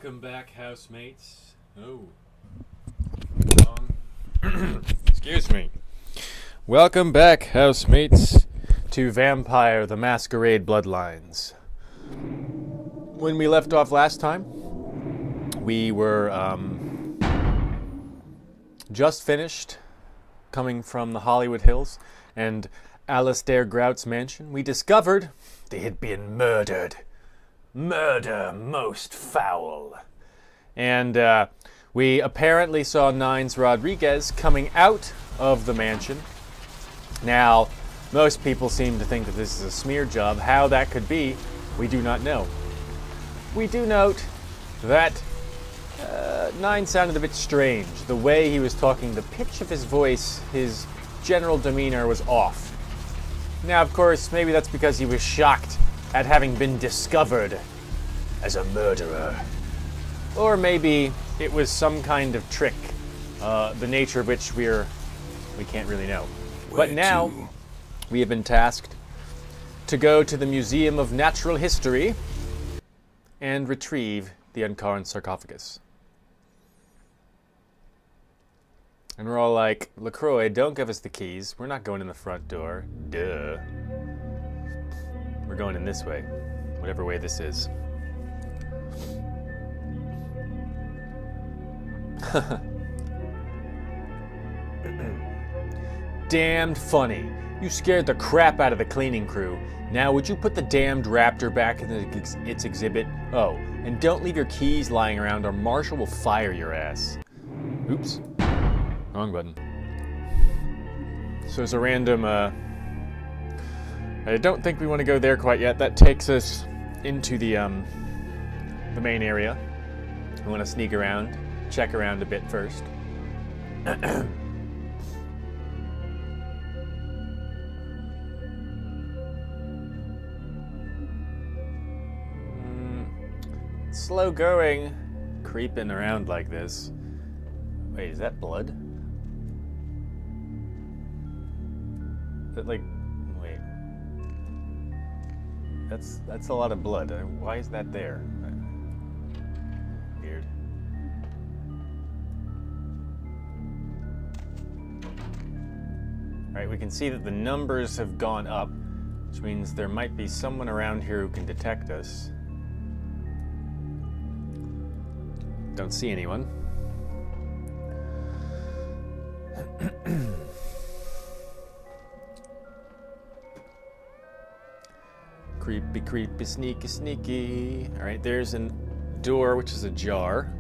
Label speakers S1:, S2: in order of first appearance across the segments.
S1: Welcome back, housemates. Oh. Wrong. Excuse me. Welcome back, housemates, to Vampire the Masquerade Bloodlines. When we left off last time, we were just finished coming from the Hollywood Hills and Alistair Grout's mansion. We discovered they had been murdered. Murder most foul. And we apparently saw Nines Rodriguez coming out of the mansion. Now, most people seem to think that this is a smear job. How that could be, we do not know. We do note that Nine sounded a bit strange. The way he was talking, the pitch of his voice, his general demeanor was off. Now, of course, maybe that's because he was shocked at having been discovered as a murderer. Or maybe it was some kind of trick, the nature of which we can't really know. But now, we have been tasked to go to the Museum of Natural History and retrieve the Uncarn sarcophagus. And we're all like, LaCroix, don't give us the keys. We're not going in the front door. Duh. We're going in this way. Whatever way this is. Damned funny. You scared the crap out of the cleaning crew. Now would you put the damned raptor back in its exhibit? Oh, and don't leave your keys lying around or Marshall will fire your ass. Oops. Wrong button. So it's a random, I don't think we want to go there quite yet. That takes us into the main area. We want to sneak around, check around a bit first. Slow going, creeping around like this. Wait, is that blood? That wait. That's a lot of blood. Why is that there? Weird. Alright, we can see that the numbers have gone up, which means there might be someone around here who can detect us. Don't see anyone. Creepy, creepy, sneaky, sneaky. Alright, there's a door which is ajar.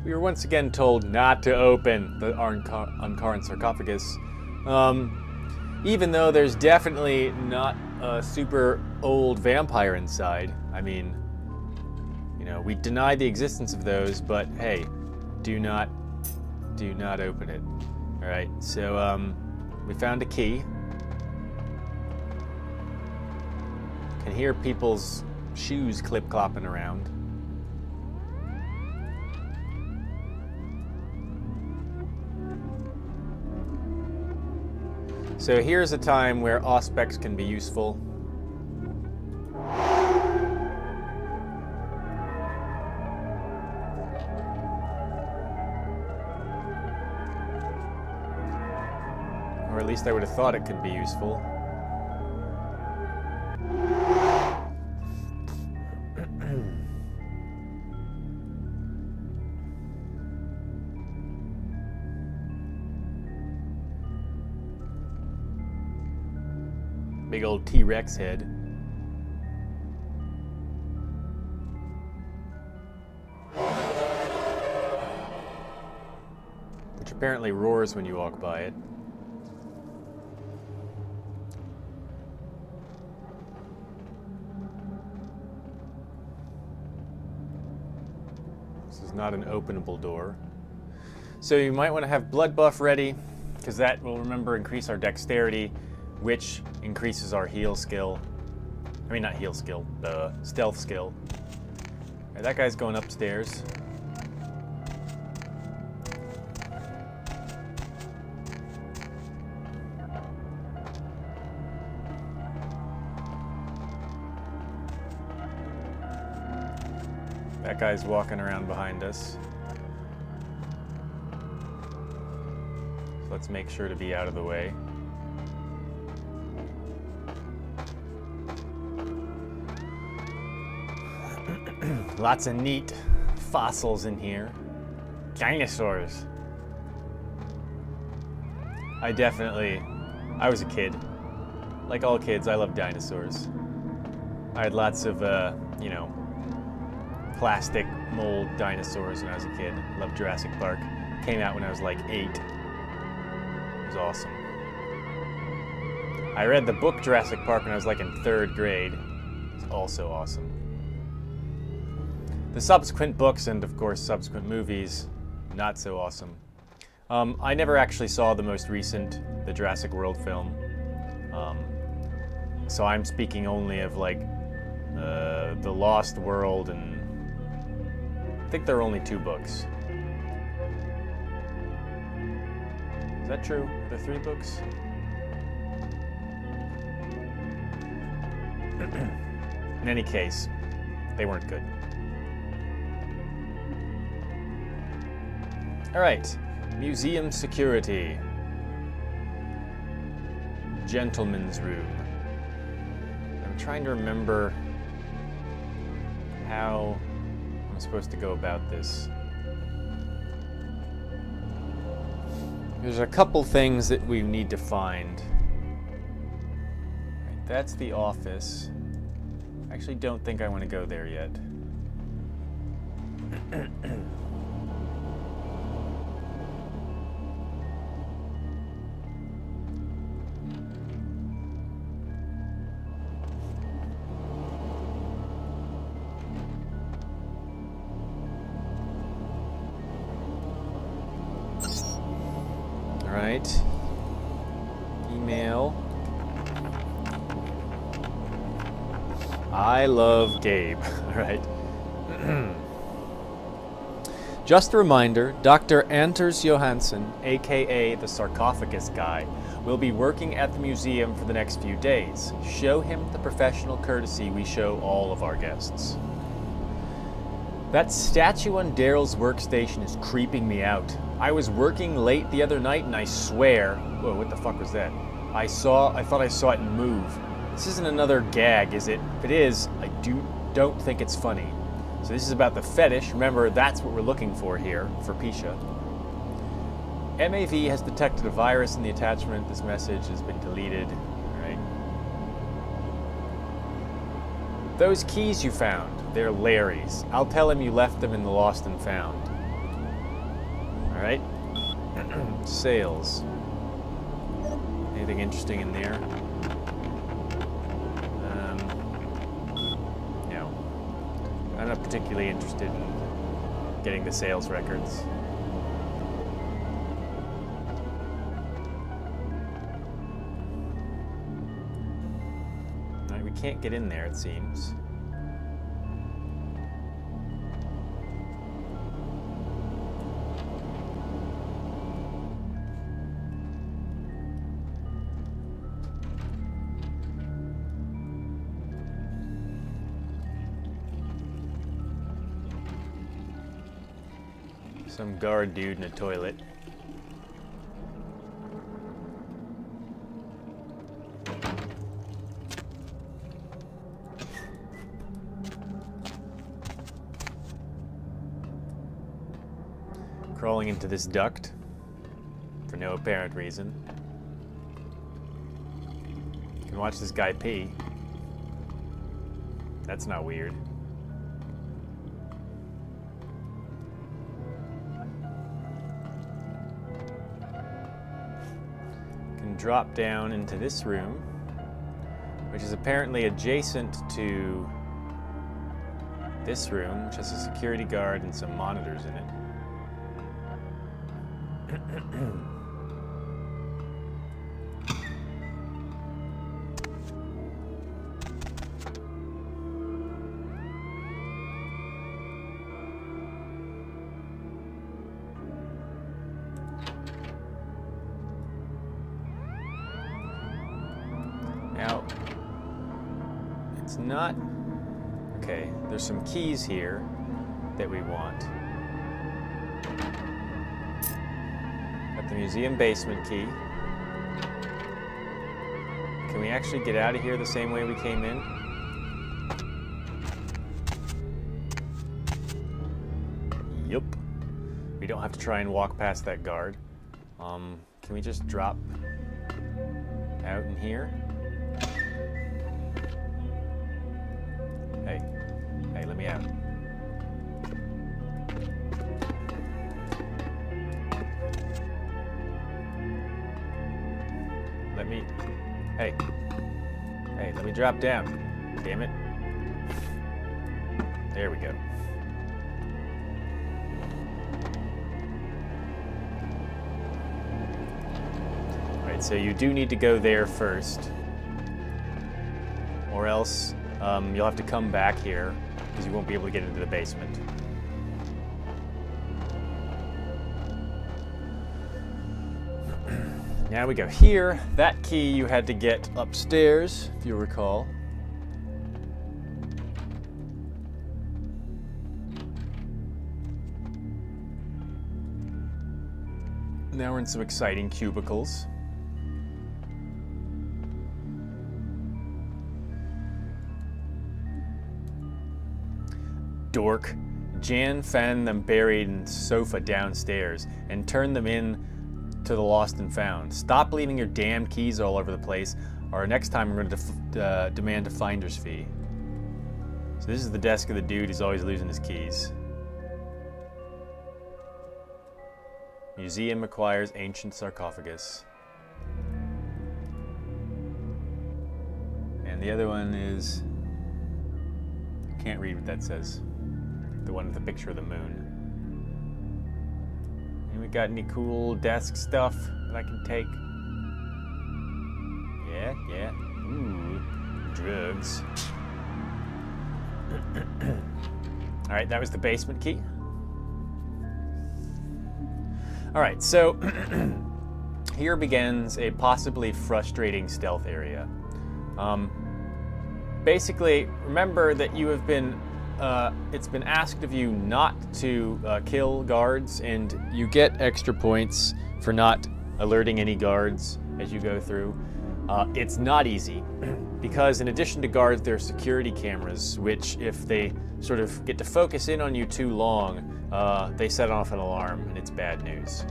S1: We were once again told not to open the Uncarn sarcophagus. Even though there's definitely not a super old vampire inside. I mean, you know, we deny the existence of those, but hey, do not open it. Alright, so we found a key. Can hear people's shoes clip-clopping around. So here's a time where auspex can be useful. Or at least I would have thought it could be useful. Big old T-Rex head. Which apparently roars when you walk by it. This is not an openable door. So you might want to have blood buff ready, because that will, remember, increase our dexterity, which increases our heal skill. I mean, not heal skill, the stealth skill. Right, that guy's going upstairs. That guy's walking around behind us. So let's make sure to be out of the way. Lots of neat fossils in here. Dinosaurs. I was a kid. Like all kids, I love dinosaurs. I had lots of, you know, plastic mold dinosaurs when I was a kid. Loved Jurassic Park. Came out when I was like 8. It was awesome. I read the book Jurassic Park when I was like in 3rd grade. It's also awesome. The subsequent books and, of course, subsequent movies, not so awesome. I never actually saw the most recent, the Jurassic World film. So I'm speaking only of, like, The Lost World, and I think there are only 2 books. Is that true? Are there 3 books? In any case, they weren't good. All right, museum security. Gentleman's room. I'm trying to remember how I'm supposed to go about this. There's a couple things that we need to find. Right, that's the office. I actually don't think I want to go there yet. Right. Email. I love Gabe. All right. Just a reminder, Dr. Anders Johansson, aka the sarcophagus guy, will be working at the museum for the next few days. Show him the professional courtesy we show all of our guests. That statue on Daryl's workstation is creeping me out. I was working late the other night and I swear... Whoa, what the fuck was that? I thought I saw it move. This isn't another gag, is it? If it is, I don't think it's funny. So this is about the fetish. Remember, that's what we're looking for here, for Pisha. MAV has detected a virus in the attachment. This message has been deleted. All right. Those keys you found, they're Larry's. I'll tell him you left them in the lost and found. All right. Sales. Anything interesting in there? No. I'm not particularly interested in getting the sales records. All right, we can't get in there, it seems. Some guard dude in a toilet. Crawling into this duct for no apparent reason. You can watch this guy pee. That's not weird. Drop down into this room, which is apparently adjacent to this room, which has a security guard and some monitors in it. Now, it's not... Okay, there's some keys here. that we want. Got the museum basement key. Can we actually get out of here the same way we came in? Yup. We don't have to try and walk past that guard. Can we just drop out in here? Hey. Hey, let me out. Let me... Hey. Hey, let me drop down. Damn it. There we go. Alright, so you do need to go there first. Or else you'll have to come back here, because you won't be able to get into the basement. Now we go here. That key you had to get upstairs, if you recall. Now we're in some exciting cubicles. Dork. Jan found them buried in the sofa downstairs and turned them in to the lost and found. Stop leaving your damn keys all over the place, or next time we're going to demand a finder's fee. So this is the desk of the dude who's always losing his keys. Museum acquires ancient sarcophagus. And the other one is... I can't read what that says. The one with the picture of the moon. And we got any cool desk stuff that I can take? Yeah. Ooh, drugs. Alright, that was the basement key. Alright, so here begins a possibly frustrating stealth area. Basically, remember that you have been it's been asked of you not to kill guards, and you get extra points for not alerting any guards as you go through. It's not easy, because in addition to guards, there are security cameras, which if they sort of get to focus in on you too long, they set off an alarm, and it's bad news.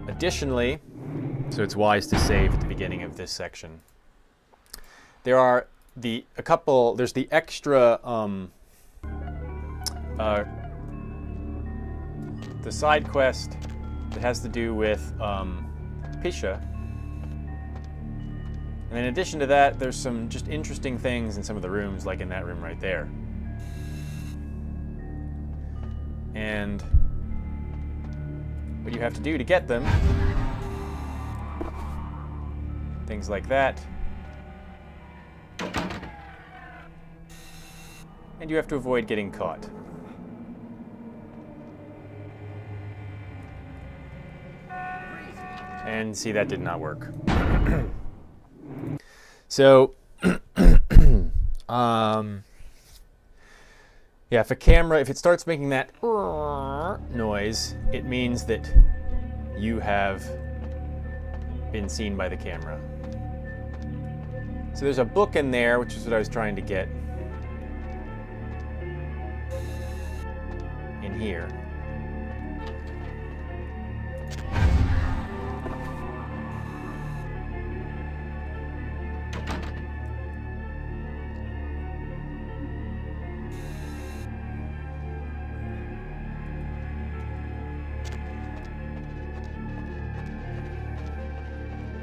S1: Additionally, so it's wise to save at the beginning of this section, there are there's the extra, the side quest that has to do with Pisha. And in addition to that, there's some just interesting things in some of the rooms, like in that room right there. And what you have to do to get them, things like that. And you have to avoid getting caught. And see, that did not work. So, yeah, if it starts making that noise, it means that you have been seen by the camera. So there's a book in there, which is what I was trying to get. In here.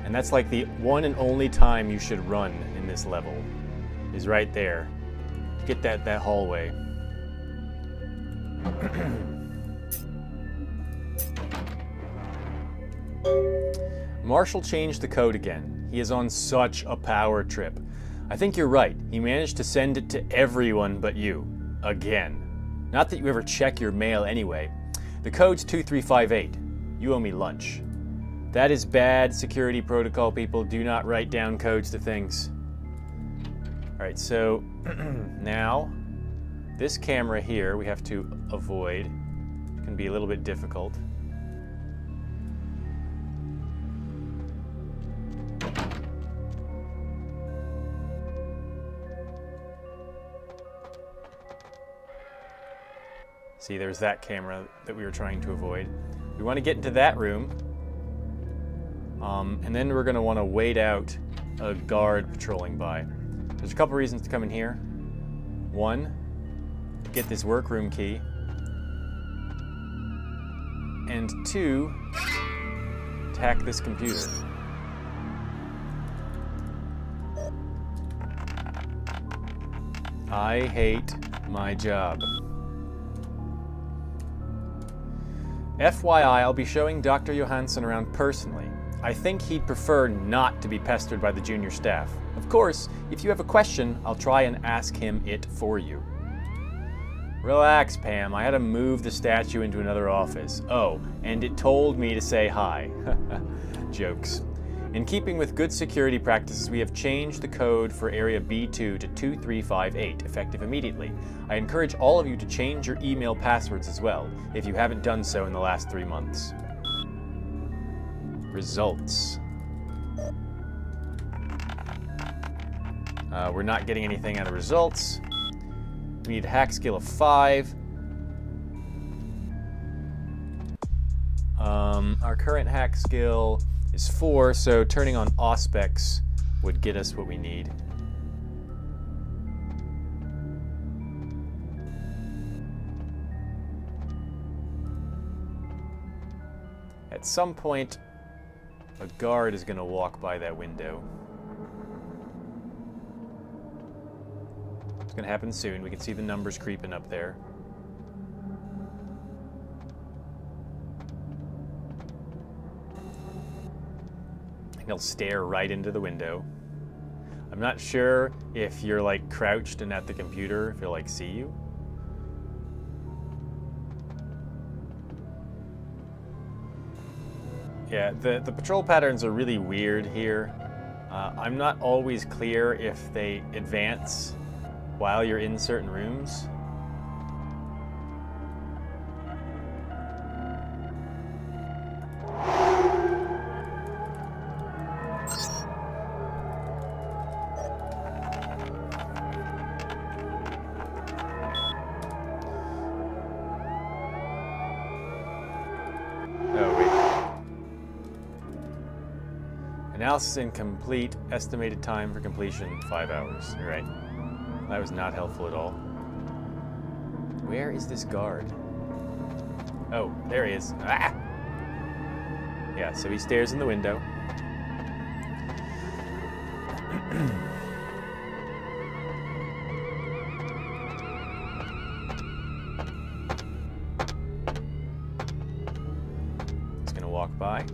S1: And that's like the one and only time you should run in this level, is right there. Get that hallway. Marshall changed the code again. He is on such a power trip. I think you're right. He managed to send it to everyone but you. Again. Not that you ever check your mail anyway. The code's 2358. You owe me lunch. That is bad security protocol, people. Do not write down codes to things. Alright, so now This camera here we have to avoid. It can be a little bit difficult. See, there's that camera that we were trying to avoid. We want to get into that room. And then we're going to want to wait out a guard patrolling by. There's a couple reasons to come in here. One, get this workroom key. And two, to hack this computer. I hate my job. FYI, I'll be showing Dr. Johansson around personally. I think he'd prefer not to be pestered by the junior staff. Of course, if you have a question, I'll try and ask him it for you. Relax, Pam. I had to move the statue into another office. Oh, and it told me to say hi. Jokes. In keeping with good security practices, we have changed the code for Area B2 to 2358, effective immediately. I encourage all of you to change your email passwords as well, if you haven't done so in the last 3 months. Results. We're not getting anything out of results. We need a hack skill of 5. Our current hack skill is 4, so turning on Auspex would get us what we need. At some point, a guard is going to walk by that window. It's going to happen soon. We can see the numbers creeping up there. He'll stare right into the window. I'm not sure if you're like crouched and at the computer, if he'll like see you. Yeah, the patrol patterns are really weird here. I'm not always clear if they advance while you're in certain rooms. Analysis incomplete. Estimated time for completion, 5 hours. All right. That was not helpful at all. Where is this guard? Oh, there he is. Ah! Yeah, so he stares in the window. He's gonna walk by.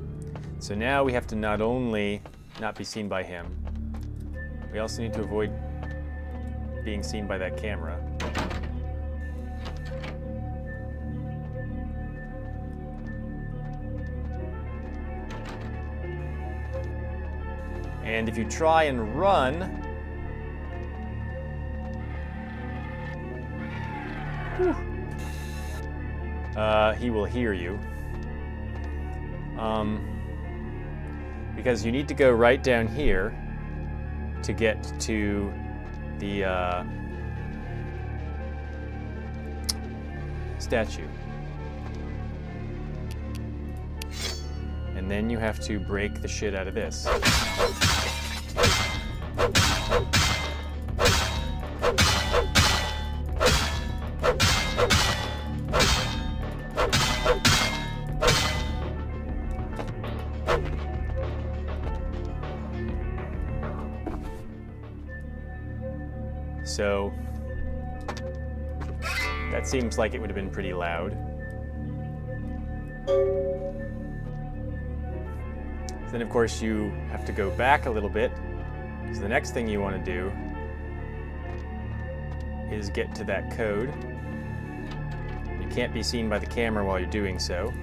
S1: So now we have to not only not be seen by him, we also need to avoid being seen by that camera. And if you try and run, he will hear you. Because you need to go right down here to get to the statue. And then you have to break the shit out of this. So that seems like it would have been pretty loud. Then of course you have to go back a little bit. So the next thing you want to do is get to that code. You can't be seen by the camera while you're doing so.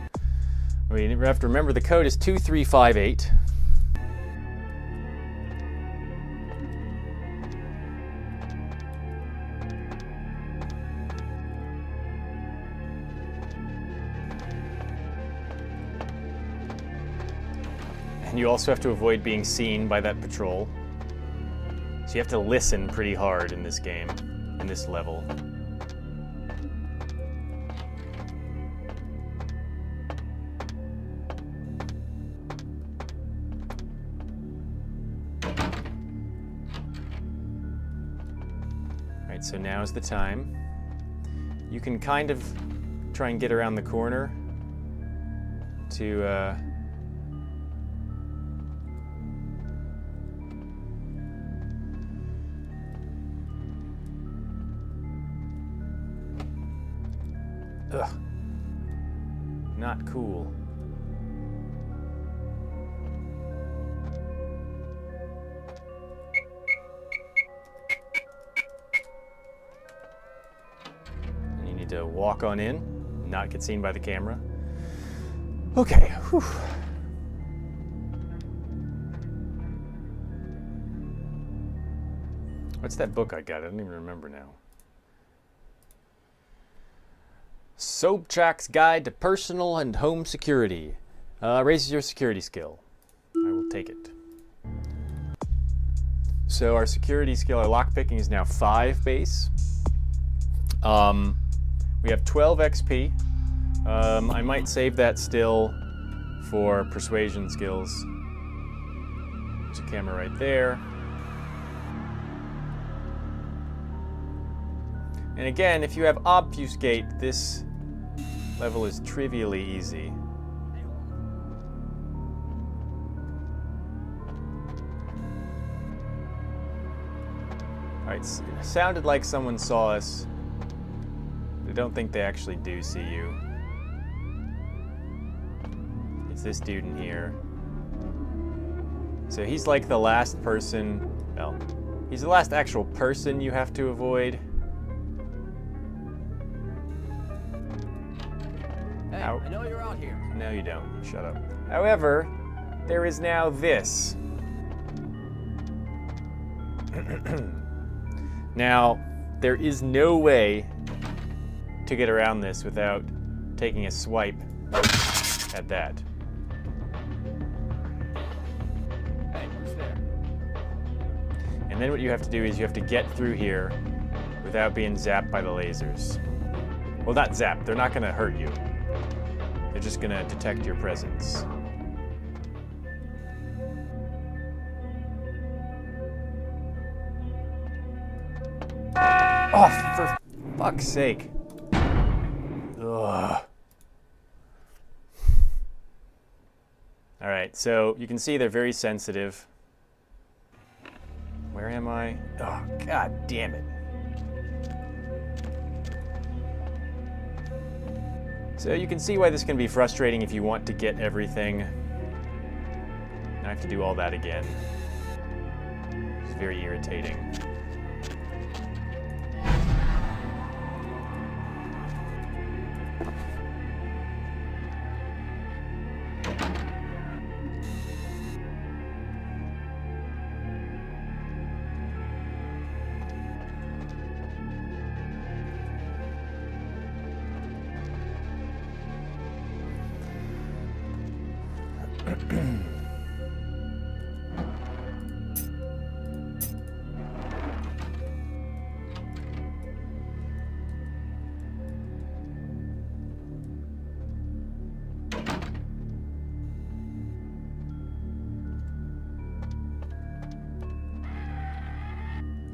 S1: I mean, you have to remember the code is 2358. you also have to avoid being seen by that patrol. So you have to listen pretty hard in this game, in this level. Alright, so now's the time. You can kind of try and get around the corner to ugh. Not cool. And you need to walk on in, not get seen by the camera. Okay. Whew. What's that book I got? I don't even remember now. Sobchak's Guide to Personal and Home Security. Raises your security skill. I will take it. So our security skill, our lockpicking is now 5 base. We have 12 XP. I might save that still for persuasion skills. There's a camera right there. And again, if you have obfuscate, this level is trivially easy. Alright, it sounded like someone saw us. I don't think they actually do see you. It's this dude in here. So he's like the last person, well, he's the last actual person you have to avoid.
S2: Hey, I know you're out here.
S1: No, you don't. Shut up. However, there is now this. Now, there is no way to get around this without taking a swipe at that.
S2: Hey, who's there?
S1: And then what you have to do is you have to get through here without being zapped by the lasers. Well, not zapped. They're not going to hurt you. They're just going to detect your presence. Oh, for fuck's sake. Ugh. Alright, so you can see they're very sensitive. Where am I? Oh, god damn it. So you can see why this can be frustrating if you want to get everything. I have to do all that again. It's very irritating.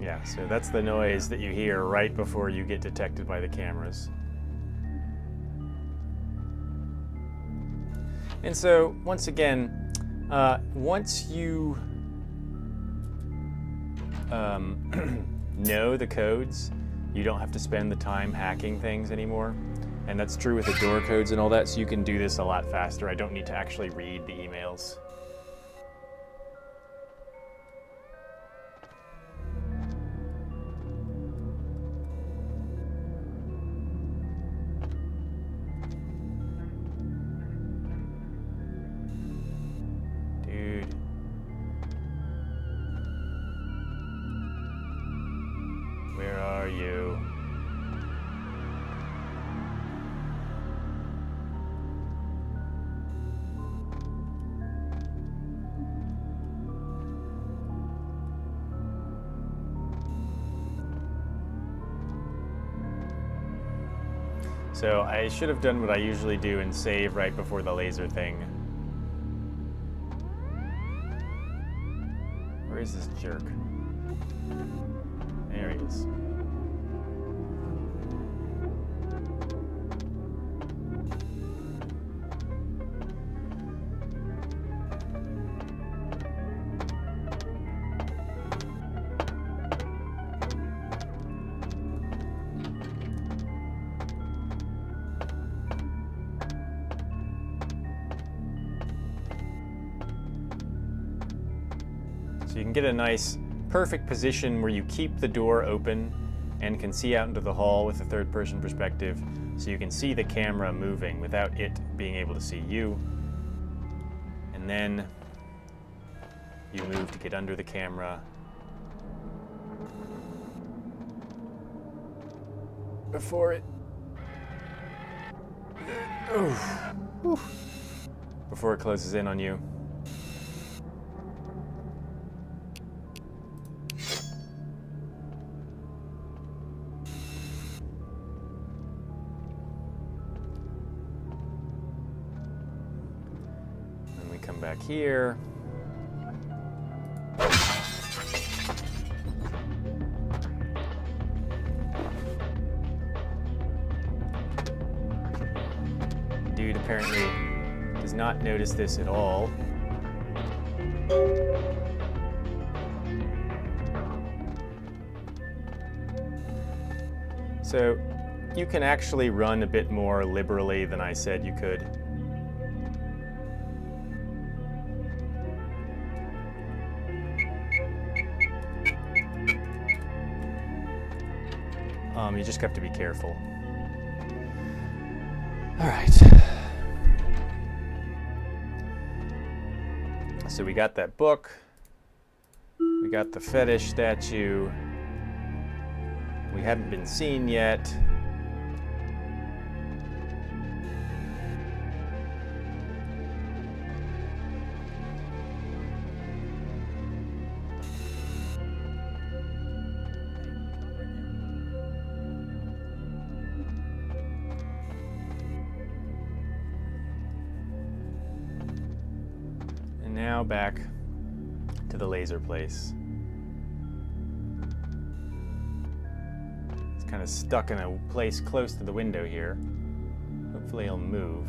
S1: Yeah, so that's the noise that you hear right before you get detected by the cameras. And so, once again, once you know the codes, you don't have to spend the time hacking things anymore. And that's true with the door codes and all that, so you can do this a lot faster. I don't need to actually read the emails. Where are you? So I should have done what I usually do and save right before the laser thing. Where is this jerk? There he is. So you can get a nice, perfect position where you keep the door open and can see out into the hall with a third-person perspective, so you can see the camera moving without it being able to see you. And then you move to get under the camera. Before it... Before it closes in on you. Come back here. Dude apparently does not notice this at all. So you can actually run a bit more liberally than I said you could. You just have to be careful. All right. So we got that book. We got the fetish statue. We haven't been seen yet. Now back to the laser place. It's kind of stuck in a place close to the window here. Hopefully he'll move.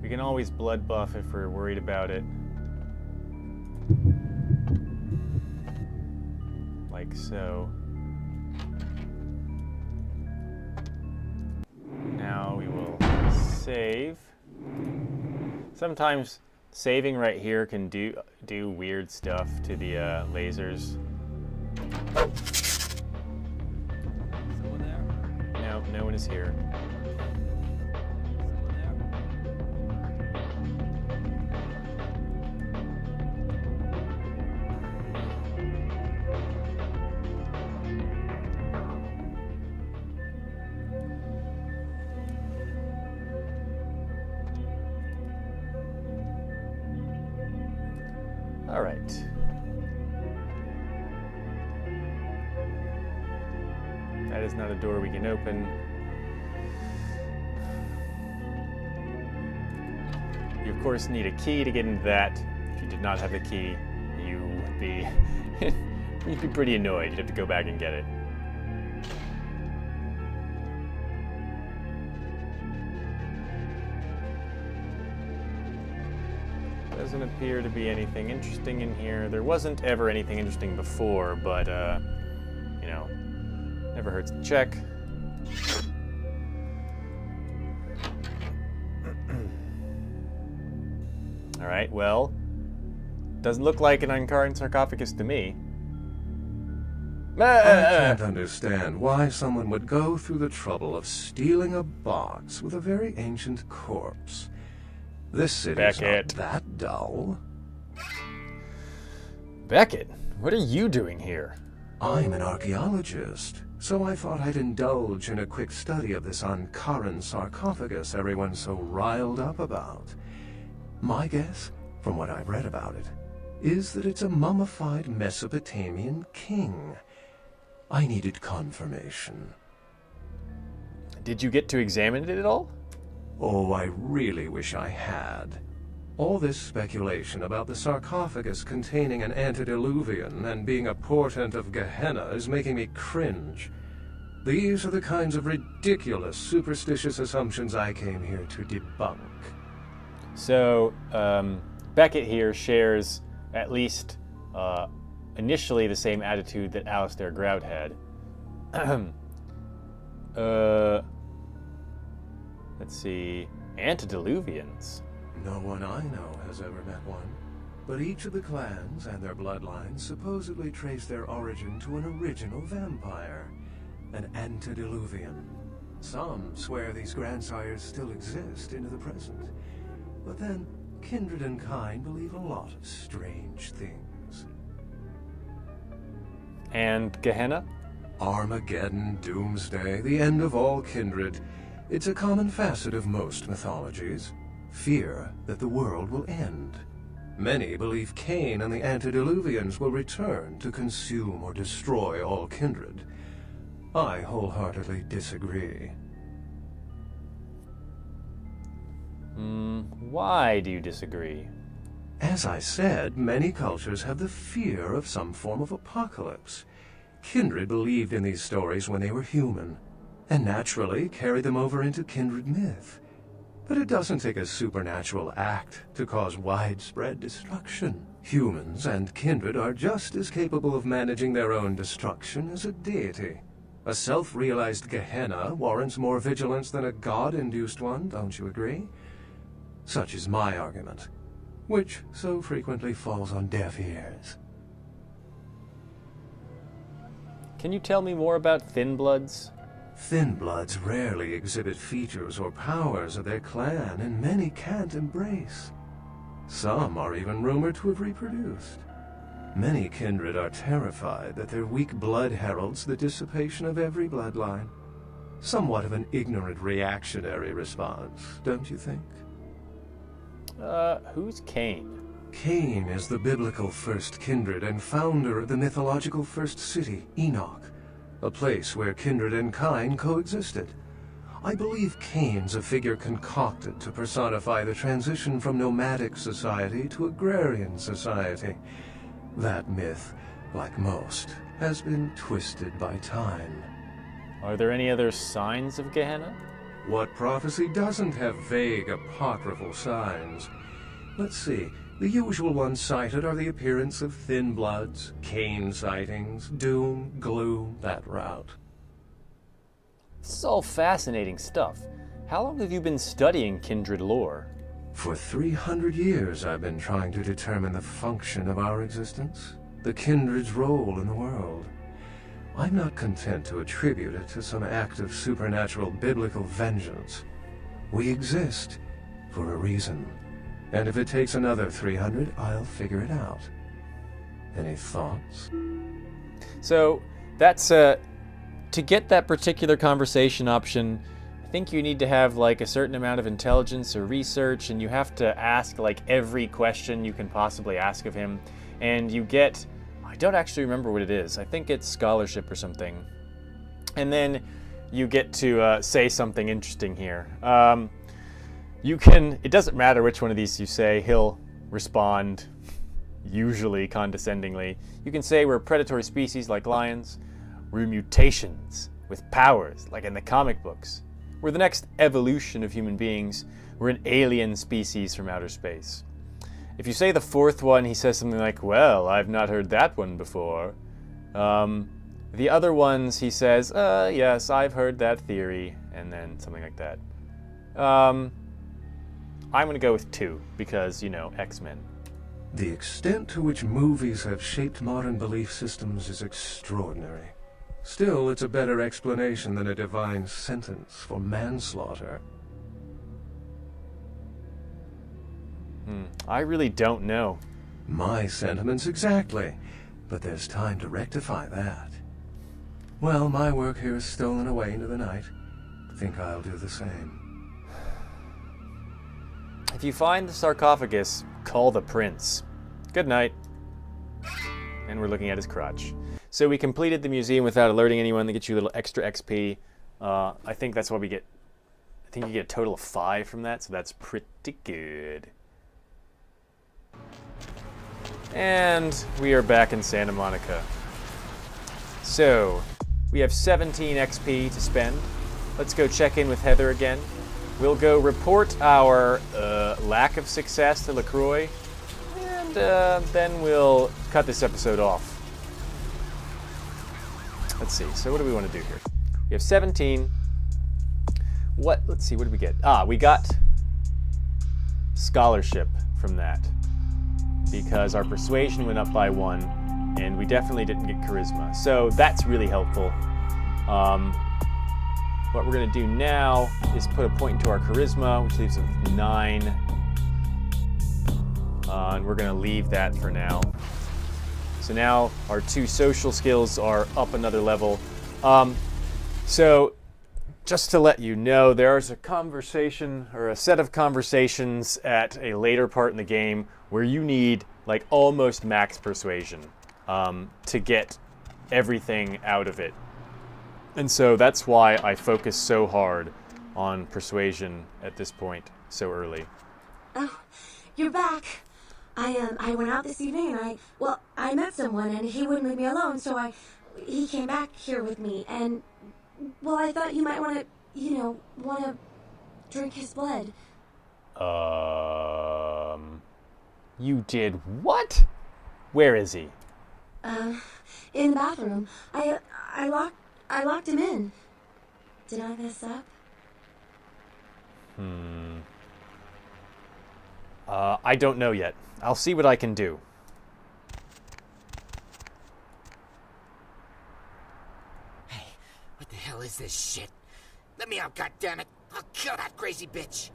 S1: We can always blood buff if we're worried about it. Like so. Now we will save. Sometimes saving right here can do weird stuff to the lasers.
S2: Someone there?
S1: No, no one is here.
S2: Someone
S1: All right. That is not a door we can open. You of course need a key to get into that. If you did not have the key, you would be you'd be pretty annoyed. You'd have to go back and get it. Doesn't appear to be anything interesting in here. There wasn't ever anything interesting before, but, you know, never hurts to check. All right, well, doesn't look like an Ankaran sarcophagus to me.
S3: I can't understand why someone would go through the trouble of stealing a box with a very ancient corpse. This city's not that dull.
S1: Beckett, what are you doing here?
S3: I'm an archaeologist, so I thought I'd indulge in a quick study of this Ankaran sarcophagus everyone's so riled up about. My guess, from what I've read about it, is that it's a mummified Mesopotamian king. I needed confirmation.
S1: Did you get to examine it at all?
S3: Oh, I really wish I had. All this speculation about the sarcophagus containing an antediluvian and being a portent of Gehenna is making me cringe. These are the kinds of ridiculous, superstitious assumptions I came here to debunk.
S1: So, Beckett here shares at least initially the same attitude that Alistair Grout had. Let's see. Antediluvians.
S3: No one I know has ever met one, but each of the clans and their bloodlines supposedly trace their origin to an original vampire, an antediluvian. Some swear these grandsires still exist into the present, but then kindred and kind believe a lot of strange things.
S1: And Gehenna?
S3: Armageddon, doomsday, the end of all kindred. It's a common facet of most mythologies. Fear that the world will end. Many believe Cain and the antediluvians will return to consume or destroy all kindred. I wholeheartedly disagree.
S1: Why do you disagree?
S3: As I said, many cultures have the fear of some form of apocalypse. Kindred believed in these stories when they were human, and naturally carried them over into kindred myth. But it doesn't take a supernatural act to cause widespread destruction. Humans and kindred are just as capable of managing their own destruction as a deity. A self-realized Gehenna warrants more vigilance than a god-induced one, don't you agree? Such is my argument, which so frequently falls on deaf ears.
S1: Can you tell me more about Thin Bloods?
S3: Thin Bloods rarely exhibit features or powers of their clan, and many can't embrace. Some are even rumored to have reproduced. Many kindred are terrified that their weak blood heralds the dissipation of every bloodline. Somewhat of an ignorant reactionary response, don't you think?
S1: Who's Cain?
S3: Cain is the biblical first kindred and founder of the mythological first city, Enoch, a place where kindred and kind coexisted. I believe Cain's a figure concocted to personify the transition from nomadic society to agrarian society. That myth, like most, has been twisted by time.
S1: Are there any other signs of Gehenna?
S3: What prophecy doesn't have vague apocryphal signs? Let's see. The usual ones cited are the appearance of Thin Bloods, Cain sightings, doom, gloom, that route.
S1: This is all fascinating stuff. How long have you been studying kindred lore?
S3: For 300 years I've been trying to determine the function of our existence, the kindred's role in the world. I'm not content to attribute it to some act of supernatural biblical vengeance. We exist for a reason. And if it takes another 300, I'll figure it out. Any thoughts?
S1: So, that's, to get that particular conversation option, I think you need to have, like, a certain amount of intelligence or research, and you have to ask, like, every question you can possibly ask of him. And you get, I don't actually remember what it is. I think it's scholarship or something. And then you get to say something interesting here. You can, it doesn't matter which one of these you say, he'll respond, usually condescendingly. You can say we're a predatory species like lions. We're mutations with powers like in the comic books. We're the next evolution of human beings. We're an alien species from outer space. If you say the fourth one, he says something like, well, I've not heard that one before. The other ones, he says, yes, I've heard that theory, and then something like that. I'm going to go with 2, because, you know, X-Men.
S3: The extent to which movies have shaped modern belief systems is extraordinary. Still, it's a better explanation than a divine sentence for manslaughter.
S1: I really don't know.
S3: My sentiments exactly, but there's time to rectify that. Well, my work here is stolen away into the night. Think I'll do the same.
S1: If you find the sarcophagus, call the prince. Good night. And we're looking at his crotch. So we completed the museum without alerting anyone. They get you a little extra XP. I think that's why we get... I think you get a total of 5 from that, so that's pretty good. And we are back in Santa Monica. So, we have 17 XP to spend. Let's go check in with Heather again. We'll go report our lack of success to LaCroix, and then we'll cut this episode off. Let's see, so what do we want to do here? We have 17. Let's see, what did we get? We got scholarship from that, because our persuasion went up by 1, and we definitely didn't get charisma. So that's really helpful. What we're going to do now is put a point into our charisma, which leaves us with 9. And we're going to leave that for now. So now our 2 social skills are up another level. So just to let you know, there's a conversation or a set of conversations at a later part in the game where you need like almost max persuasion to get everything out of it. And so that's why I focus so hard on persuasion at this point so early.
S4: Oh, you're back. I went out this evening and I met someone and he wouldn't leave me alone, so he came back here with me and, well, I thought you might want to drink his blood.
S1: You did what? Where is he?
S4: In the bathroom. I locked him in. Did I mess up?
S1: I don't know yet. I'll see what I can do.
S5: Hey, what the hell is this shit? Let me out, goddammit! I'll kill that crazy bitch!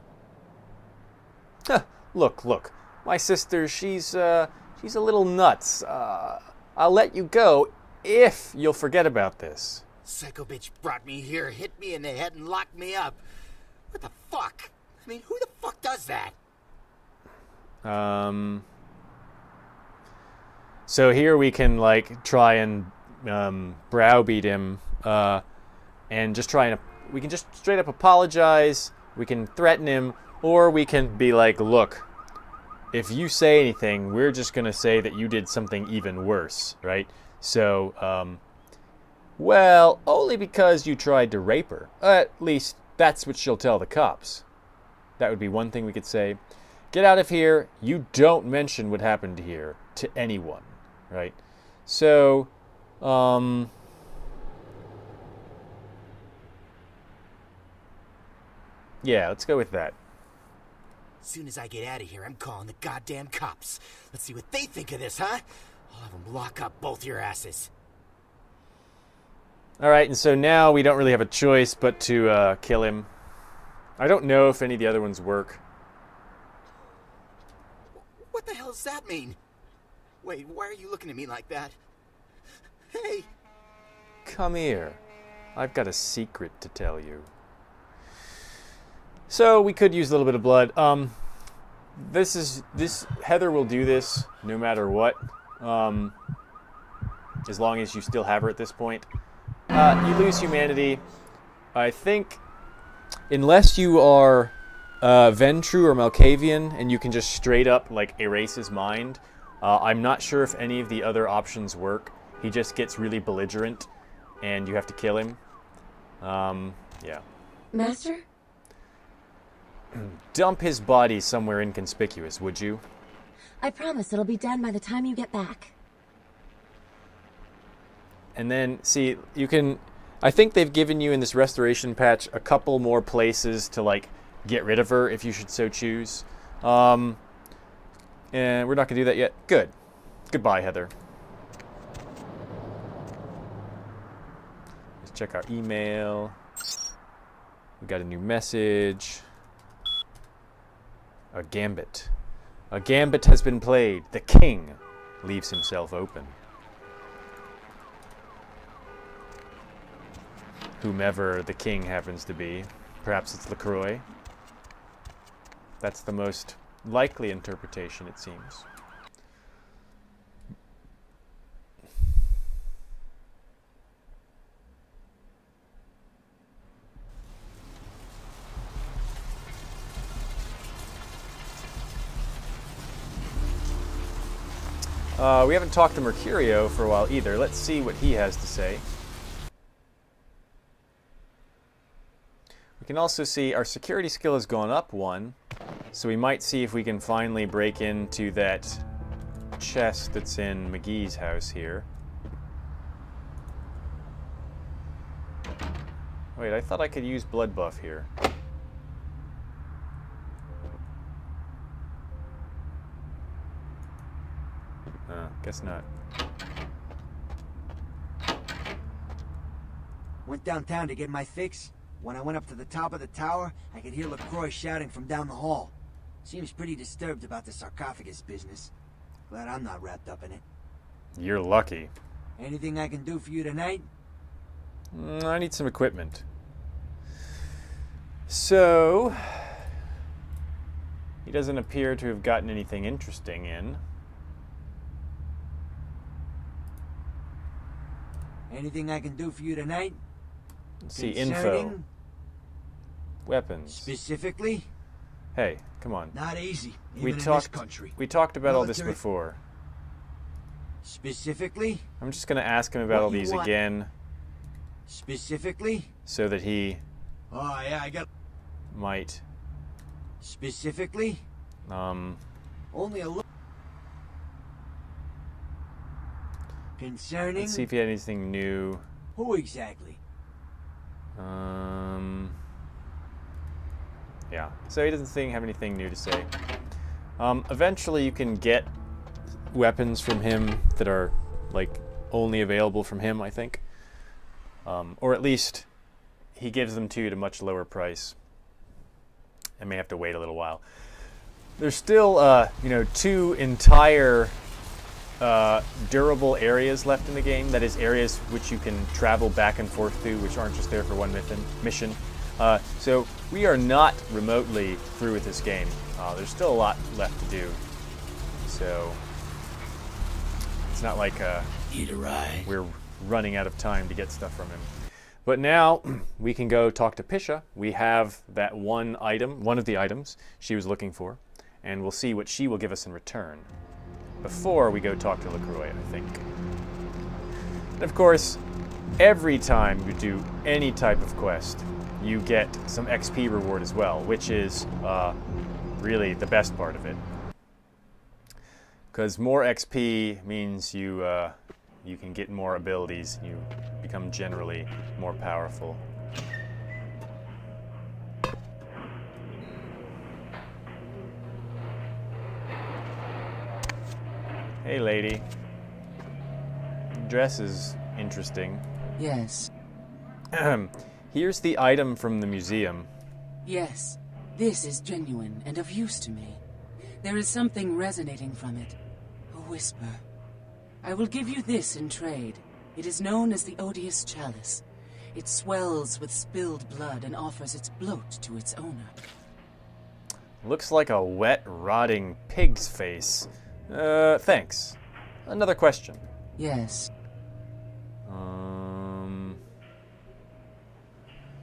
S1: Look. My sister, she's a little nuts. I'll let you go if you'll forget about this.
S5: Psycho bitch brought me here, hit me in the head, and locked me up. What the fuck? I mean, who the fuck does that?
S1: So here we can like try and browbeat him, and just try and we can just straight up apologize. We can threaten him, or we can be like, look, if you say anything, we're just gonna say that you did something even worse, right? So, well, only because you tried to rape her. At least that's what she'll tell the cops. That would be one thing we could say. Get out of here. You don't mention what happened here to anyone, right? So, yeah, let's go with that.
S5: As soon as I get out of here, I'm calling the goddamn cops. Let's see what they think of this, huh? I'll have them lock up both your asses.
S1: All right, and so now we don't really have a choice but to kill him. I don't know if any of the other ones work.
S5: What the hell does that mean? Wait, why are you looking at me like that? Hey!
S1: Come here. I've got a secret to tell you. So we could use a little bit of blood. Heather will do this no matter what. As long as you still have her at this point. You lose humanity. I think, unless you are Ventru or Malkavian, and you can just straight up like erase his mind. I'm not sure if any of the other options work. He just gets really belligerent, and you have to kill him. Yeah.
S4: Master?
S1: Dump his body somewhere inconspicuous, would you?
S4: I promise it'll be done by the time you get back.
S1: And then, see, you can... I think they've given you in this restoration patch a couple more places to, like, get rid of her if you should so choose. And we're not going to do that yet. Good. Goodbye, Heather. Let's check our email. We got a new message. A gambit. A gambit has been played. The king leaves himself open. Whomever the king happens to be. Perhaps it's LaCroix. That's the most likely interpretation, it seems. We haven't talked to Mercurio for a while either. Let's see what he has to say. We can also see our security skill has gone up 1, so we might see if we can finally break into that chest that's in McGee's house here. Wait, I thought I could use blood buff here. Guess not.
S6: Went downtown to get my fix. When I went up to the top of the tower, I could hear LaCroix shouting from down the hall. Seems pretty disturbed about the sarcophagus business. Glad I'm not wrapped up in it.
S1: You're lucky.
S6: Anything I can do for you tonight?
S1: I need some equipment. So, he doesn't appear to have gotten anything interesting in.
S6: Anything I can do for you tonight?
S1: Let's see, info. Weapons.
S6: Specifically?
S1: Hey, come on.
S6: Not easy, even in this country.
S1: We talked about all this before.
S6: Specifically?
S1: I'm just going to ask him about all these again.
S6: Specifically?
S1: So that he...
S6: Oh, yeah, I got...
S1: might...
S6: Specifically? Only a look... Concerning?
S1: Let's see if he had anything new.
S6: Who exactly?
S1: Yeah. So he doesn't have anything new to say. Eventually you can get weapons from him that are, like, only available from him, I think. Or at least he gives them to you at a much lower price. I may have to wait a little while. There's still, 2 entire... durable areas left in the game. That is, areas which you can travel back and forth to, which aren't just there for one mission. So we are not remotely through with this game. There's still a lot left to do. So it's not like we're running out of time to get stuff from him. But now we can go talk to Pisha. We have that one of the items she was looking for, and we'll see what she will give us in return before we go talk to LaCroix, I think. And of course, every time you do any type of quest, you get some XP reward as well, which is really the best part of it. Because more XP means you can get more abilities, you become generally more powerful. Hey, lady. Dress is interesting.
S7: Yes.
S1: Here's the item from the museum.
S7: Yes. This is genuine and of use to me. There is something resonating from it. A whisper. I will give you this in trade. It is known as the Odious Chalice. It swells with spilled blood and offers its bloat to its owner.
S1: Looks like a wet, rotting pig's face. Thanks. Another question.
S7: Yes.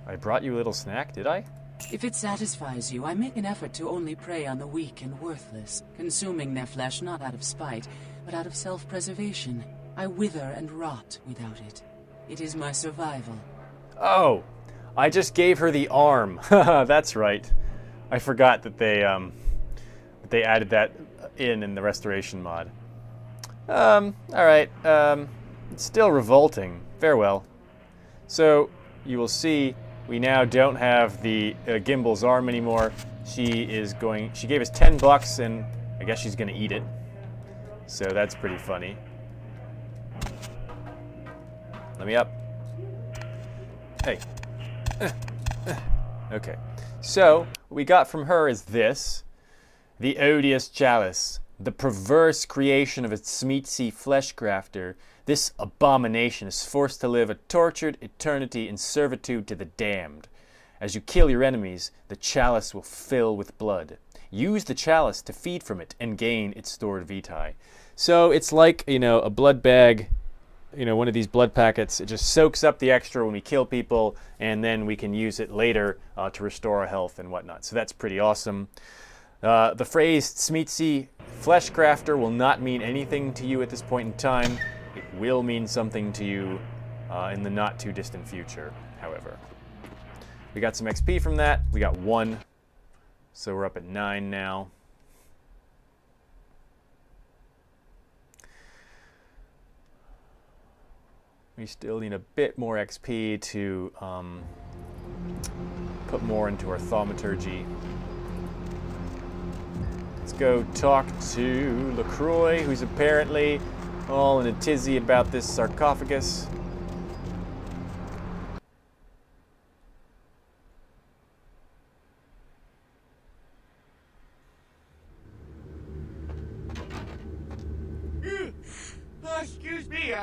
S1: I brought you a little snack, did I?
S7: If it satisfies you, I make an effort to only prey on the weak and worthless, consuming their flesh not out of spite, but out of self-preservation. I wither and rot without it. It is my survival.
S1: Oh, I just gave her the arm. That's right. I forgot that they added that in the restoration mod. Alright. It's still revolting. Farewell. So, you will see we now don't have the Gimbal's arm anymore. She gave us $10 and I guess she's gonna eat it. So that's pretty funny. Let me up. Hey. Okay. So, what we got from her is this. The Odious Chalice. The perverse creation of a Smeetsy flesh grafter, this abomination is forced to live a tortured eternity in servitude to the damned. As you kill your enemies, the chalice will fill with blood. Use the chalice to feed from it and gain its stored vitae. So it's like, a blood bag, one of these blood packets. It just soaks up the extra when we kill people, and then we can use it later to restore our health and whatnot. So that's pretty awesome. The phrase Smeetsy Flesh Crafter will not mean anything to you at this point in time. It will mean something to you in the not too distant future, however. We got some XP from that. We got 1. So we're up at 9 now. We still need a bit more XP to put more into our thaumaturgy. Let's go talk to LaCroix, who's apparently all in a tizzy about this sarcophagus.
S8: Excuse me,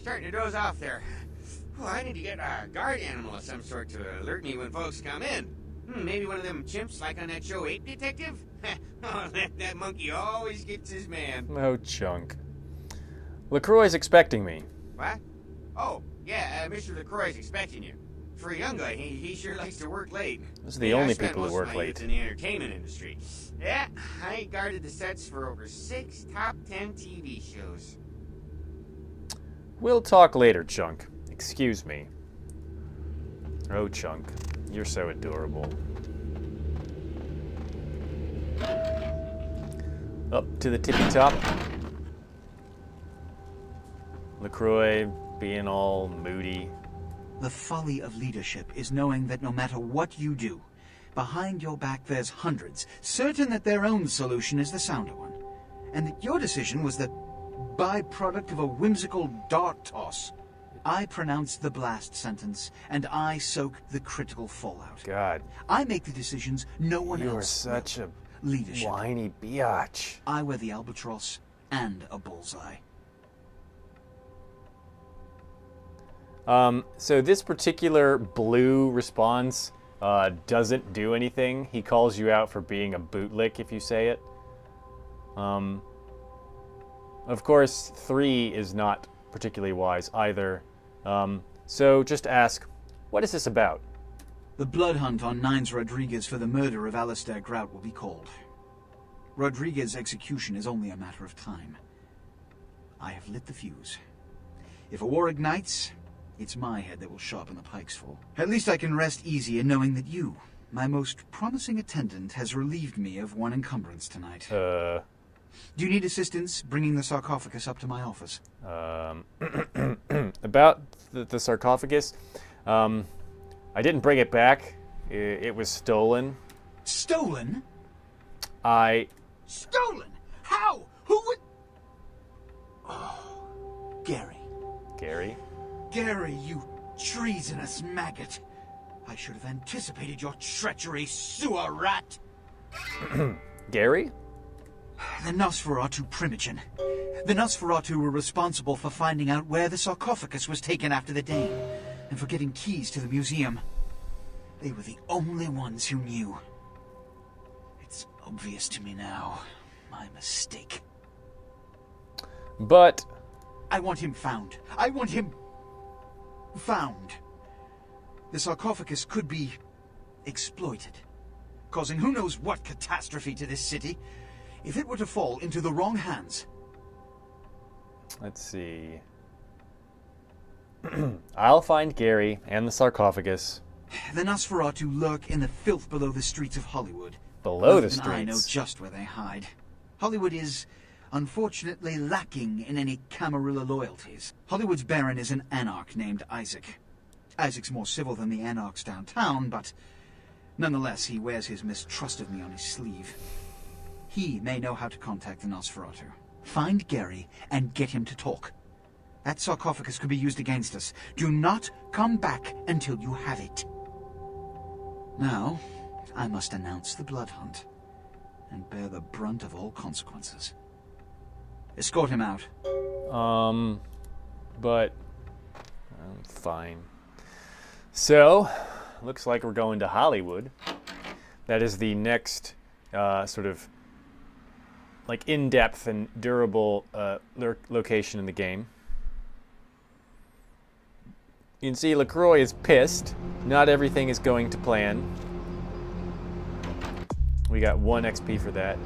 S8: starting to doze off there. Oh, I need to get a guard animal of some sort to alert me when folks come in. Maybe one of them chimps like on that show Ape Detective? Oh, that monkey always gets his man.
S1: Oh, chunk. LaCroix's expecting me.
S8: What? Oh, yeah, Mr. LaCroix's expecting you. For a young guy, he sure likes to work late.
S1: Those are the only people who work late.
S8: In the entertainment industry. Yeah, I guarded the sets for over 6 top 10 TV shows.
S1: We'll talk later, Chunk. Excuse me. Oh, Chunk. You're so adorable. Up to the tippy top. LaCroix being all moody.
S9: The folly of leadership is knowing that no matter what you do, behind your back there's hundreds, certain that their own solution is the sounder one. And that your decision was the byproduct of a whimsical dart toss. I pronounce the blast sentence, and I soak the critical fallout.
S1: God.
S9: I make the decisions no one else.
S1: You're such a
S9: leadership.
S1: whiny biatch.
S9: I wear the albatross and a bullseye.
S1: So this particular blue response doesn't do anything. He calls you out for being a bootlick if you say it. Of course, 3 is not particularly wise either. So just ask, what is this about?
S9: The blood hunt on Nines Rodriguez for the murder of Alistair Grout will be called. Rodriguez's execution is only a matter of time. I have lit the fuse. If a war ignites, it's my head that will sharpen the pikes for. At least I can rest easy in knowing that you, my most promising attendant, has relieved me of one encumbrance tonight. Do you need assistance bringing the sarcophagus up to my office?
S1: About the sarcophagus, I didn't bring it back. It was stolen.
S9: Stolen?
S6: Stolen? How? Who would... Oh, Gary.
S1: Gary?
S9: Gary, you treasonous maggot. I should have anticipated your treachery, sewer rat.
S1: Gary?
S9: The Nosferatu Primogen. The Nosferatu were responsible for finding out where the sarcophagus was taken after the Dane, and for getting keys to the museum. They were the only ones who knew. It's obvious to me now. My mistake.
S1: But...
S9: I want him found. I want him... found. The sarcophagus could be... exploited, causing who knows what catastrophe to this city. If it were to fall into the wrong hands...
S1: Let's see... I'll find Gary and the sarcophagus.
S9: The Nosferatu lurk in the filth below the streets of Hollywood.
S1: Below the
S9: Even I know
S1: streets?
S9: just where they hide. Hollywood is, unfortunately, lacking in any Camarilla loyalties. Hollywood's baron is an anarch named Isaac. Isaac's more civil than the anarchs downtown, but nonetheless he wears his mistrust of me on his sleeve. He may know how to contact the Nosferatu. Find Gary and get him to talk. That sarcophagus could be used against us. Do not come back until you have it. Now, I must announce the blood hunt and bear the brunt of all consequences. Escort him out.
S1: But... fine. So, looks like we're going to Hollywood. That is the next sort of like in-depth and durable location in the game. You can see LaCroix is pissed. Not everything is going to plan. We got 1 XP for that.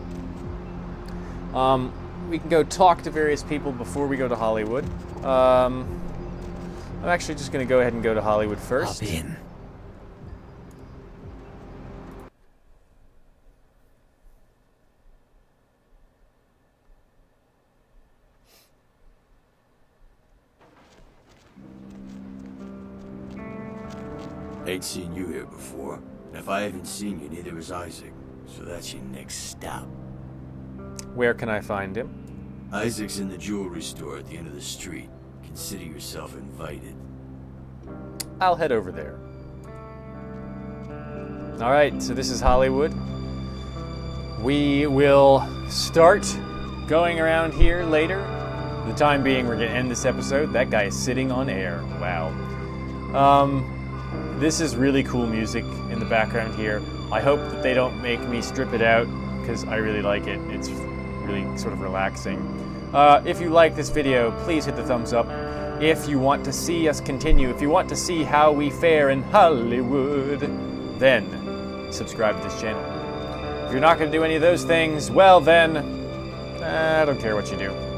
S1: We can go talk to various people before we go to Hollywood. I'm actually just going to go ahead and go to Hollywood first.
S6: Hop in.
S10: Ain't seen you here before. And if I haven't seen you, neither has Isaac. So that's your next stop.
S1: Where can I find him?
S10: Isaac's in the jewelry store at the end of the street. Consider yourself invited.
S1: I'll head over there. Alright, so this is Hollywood. We will start going around here later. For the time being, we're going to end this episode. That guy is sitting on air. Wow. This is really cool music in the background here. I hope that they don't make me strip it out, because I really like it. It's really sort of relaxing. If you like this video, please hit the thumbs up. If you want to see us continue, if you want to see how we fare in Hollywood, then subscribe to this channel. If you're not going to do any of those things, well then, I don't care what you do.